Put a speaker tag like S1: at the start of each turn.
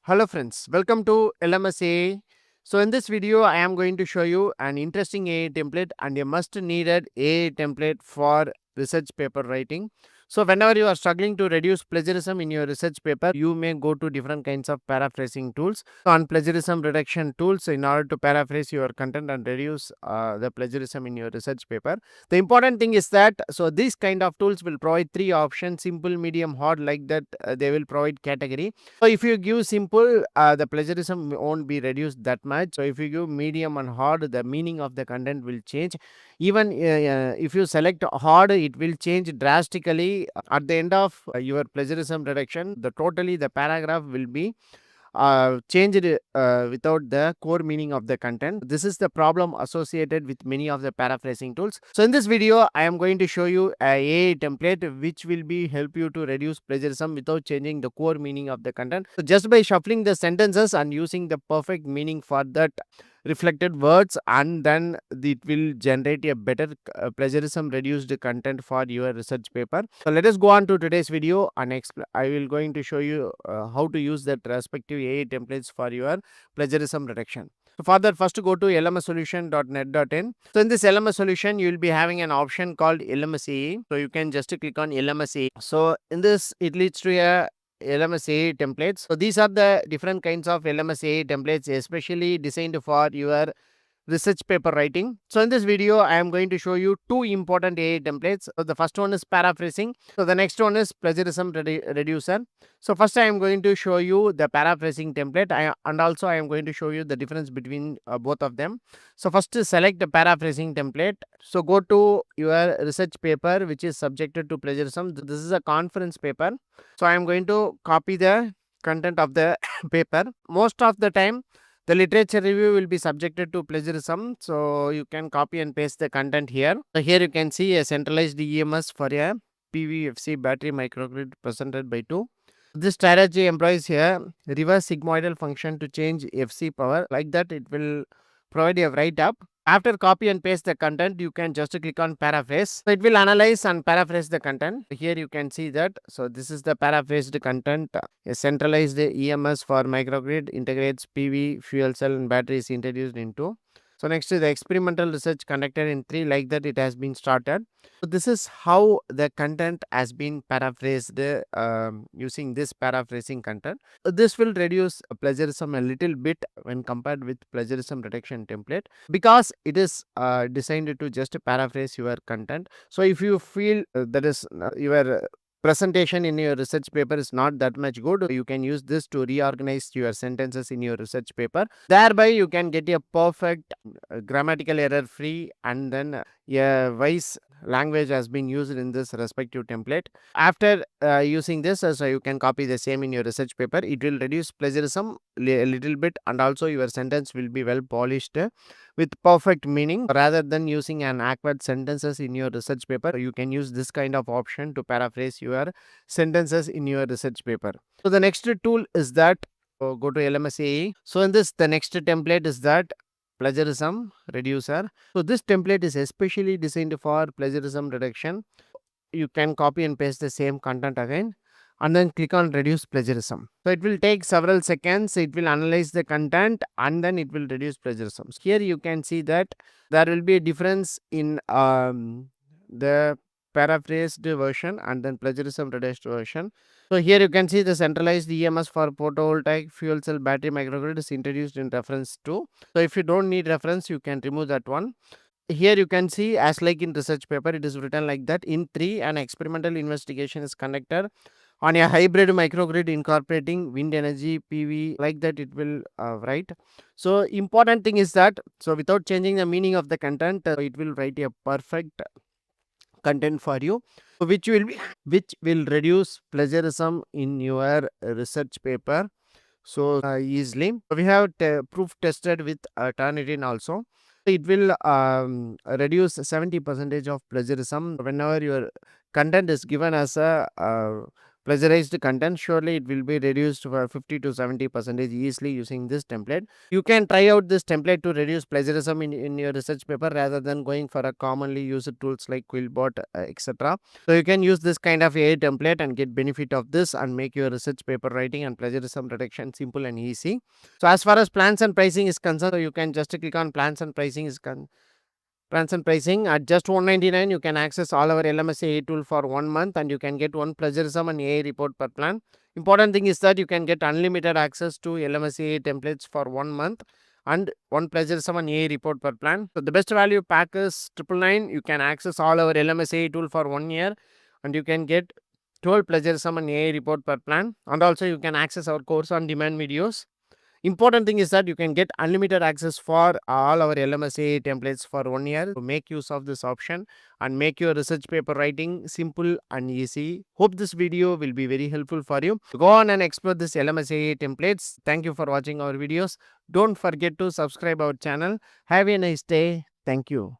S1: Hello friends, welcome to LMS AI. So in this video, I am going to show you an interesting AI template and a must needed AI template for research paper writing. So whenever you are struggling to reduce plagiarism in your research paper, you may go to different kinds of paraphrasing tools. So on plagiarism reduction tools in order to paraphrase your content and reduce the plagiarism in your research paper. The important thing is that these kind of tools will provide three options: simple, medium, hard. Like that, they will provide category. So if you give simple, the plagiarism won't be reduced that much. So if you give medium and hard, the meaning of the content will change. Even if you select hard, it will change drastically. At the end of your plagiarism reduction, the paragraph will be changed without the core meaning of the content. This is the problem associated with many of the paraphrasing tools. So in this video, I am going to show you a AI template which will be help you to reduce plagiarism without changing the core meaning of the content. So just by shuffling the sentences and using the perfect meaning for that reflected words, and then it will generate a better plagiarism reduced content for your research paper. So let us go on to today's video and I will going to show you how to use that respective AI templates for your plagiarism reduction. So for that, first go to lmssolution.net.in. So in this LMS solution, you will be having an option called LMS AI. So you can just click on LMS AI. So in this, it leads to a LMS AI templates. So these are the different kinds of LMS AI templates, especially designed for your research paper writing. So in this video, I am going to show you two important AI templates. So the first one is paraphrasing. So the next one is plagiarism reducer. So first I am going to show you the paraphrasing template, and also I am going to show you the difference between both of them. So first select the paraphrasing template. So go to your research paper which is subjected to plagiarism. This is a conference paper. So I am going to copy the content of the paper. Most of the time the literature review will be subjected to plagiarism, so you can copy and paste the content here. So here you can see a centralized EMS for a PVFC battery microgrid presented by 2. This strategy employs here reverse sigmoidal function to change FC power. Like that, it will provide a write up. After copy and paste the content, you can just click on paraphrase. So it will analyze and paraphrase the content. Here you can see that. So this is the paraphrased content. A centralized EMS for microgrid integrates PV, fuel cell and batteries introduced into. So next is the experimental research conducted in 3. Like that, it has been started. So this is how the content has been paraphrased using this paraphrasing content. This will reduce plagiarism a little bit when compared with plagiarism reduction template, because it is designed to just paraphrase your content. So if you feel that is your presentation in your research paper is not that much good, you can use this to reorganize your sentences in your research paper. Thereby you can get a perfect grammatical error free, and then a wise language has been used in this respective template. After using this, so you can copy the same in your research paper. It will reduce plagiarism a little bit, and also your sentence will be well polished with perfect meaning. Rather than using an awkward sentences in your research paper, you can use this kind of option to paraphrase your sentences in your research paper. So the next tool is that go to LMS AI. So in this, the next template is that plagiarism reducer. So this template is especially designed for plagiarism reduction. You can copy and paste the same content again, and then click on reduce plagiarism. So it will take several seconds. It will analyze the content and then it will reduce plagiarism. So here you can see that there will be a difference in the paraphrased version and then plagiarism reduced version. So here you can see the centralized EMS for photovoltaic fuel cell battery microgrid is introduced in reference to. So if you don't need reference, you can remove that one. Here you can see, as like in research paper, it is written like that. In 3, an experimental investigation is conducted on a hybrid microgrid incorporating wind energy, PV. Like that, it will write. So important thing is that, so without changing the meaning of the content, it will write a perfect content for you, which will reduce plagiarism in your research paper so easily. We have proof tested with Turnitin also. It will reduce 70% of plagiarism whenever your content is given as a plagiarized content, surely it will be reduced for 50 to 70% easily using this template. You can try out this template to reduce plagiarism in your research paper rather than going for a commonly used tools like Quillbot, etc. So you can use this kind of AI template and get benefit of this and make your research paper writing and plagiarism reduction simple and easy. So as far as plans and pricing is concerned, so you can just click on plans and pricing plans and pricing. At just 199 you can access all our LMS AI tool for 1 month and you can get one plagiarism and AI report per plan. Important thing is that you can get unlimited access to LMS AI templates for 1 month and one plagiarism and AI report per plan. So the best value pack is 999. You can access all our LMS AI tool for 1 year and you can get 12 plagiarism and AI report per plan, and also you can access our course on demand videos. Important thing is that you can get unlimited access for all our LMSA templates for 1 year. So make use of this option and make your research paper writing simple and easy. Hope this video will be very helpful for you. Go on and explore this LMSA templates. Thank you for watching our videos. Don't forget to subscribe our channel. Have a nice day. Thank you.